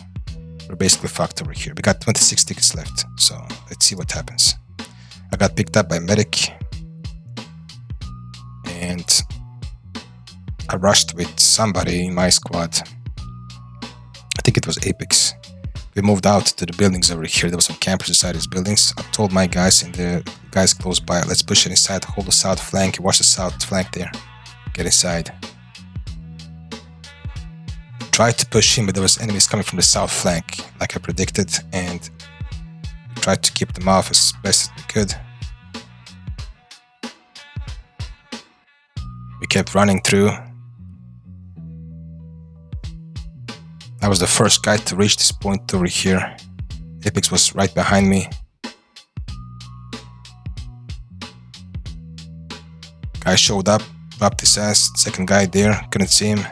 we're basically fucked over here. We got 26 tickets left, so let's see what happens. I got picked up by a medic, and I rushed with somebody in my squad. I think it was Apex. We moved out to the buildings over here. There were some campers inside these buildings. I told my guys and the guys close by, let's push it inside, hold the south flank, watch the south flank there. Get inside. Tried to push in, but there was enemies coming from the south flank, like I predicted, and tried to keep them off as best as we could. We kept running through. I was the first guy to reach this point over here. Apex was right behind me. Guy showed up, dropped his ass. Second guy there, couldn't see him.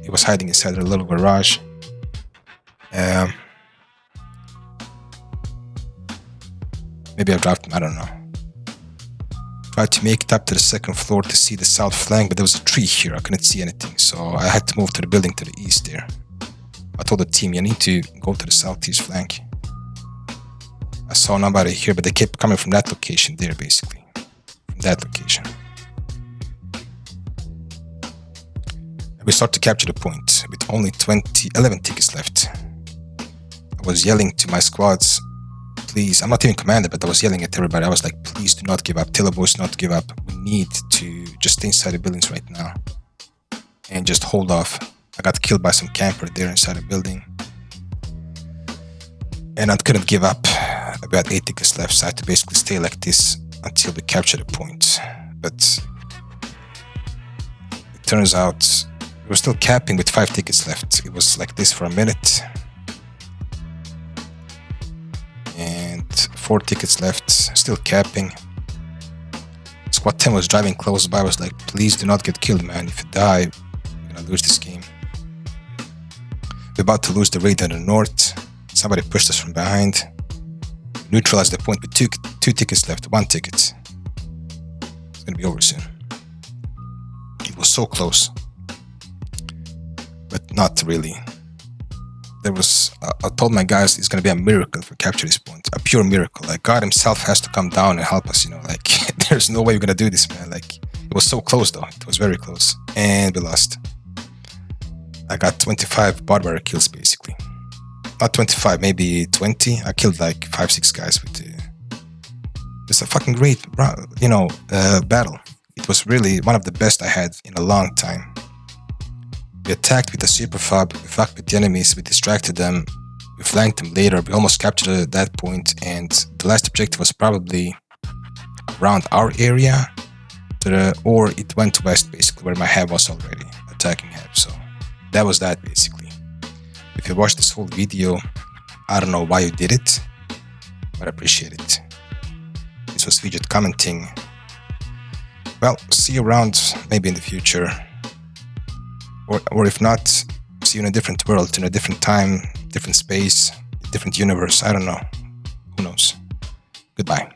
He was hiding inside a little garage. Maybe I dropped him, I don't know. Tried to make it up to the second floor to see the south flank, but there was a tree here. I couldn't see anything, so I had to move to the building to the east there. I told the team, you need to go to the southeast flank. I saw nobody here, but they kept coming from that location there, basically. From that location. And we start to capture the point with only 11 tickets left. I was yelling to my squads, please, I'm not even commander, but I was yelling at everybody. I was like, please do not give up. Tell the boys not to give up. We need to just stay inside the buildings right now and just hold off. I got killed by some camper there inside the building. And I couldn't give up. About 8 tickets left, so I had to basically stay like this until we capture the point. But it turns out we were still capping with 5 tickets left. It was like this for a minute. And 4 tickets left, still capping. Squad 10 was driving close by. I was like, please do not get killed, man. If you die, you're gonna lose this game. We're about to lose the raid in the north. Somebody pushed us from behind. Neutralized the point with 2 tickets left, 1 ticket. It's gonna be over soon. It was so close, but not really. There was, I told my guys it's gonna be a miracle if we capture this point, a pure miracle. Like God himself has to come down and help us, you know, like there's no way we're gonna do this, man. Like it was so close though, it was very close, and we lost. I got 25 barbaric kills basically. Not 25, maybe 20. I killed like 5-6 guys with it's a fucking great, you know, battle. It was really one of the best I had in a long time. We attacked with a super fob, we fucked with the enemies, we distracted them, we flanked them later, we almost captured that point, and the last objective was probably around our area, or it went west basically, where my hab was already, attacking hab, so that was that basically. If you watched this whole video, I don't know why you did it, but I appreciate it. This was Fidget commenting. Well, see you around, maybe in the future. Or if not, see you in a different world, in a different time, different space, different universe, I don't know. Who knows? Goodbye.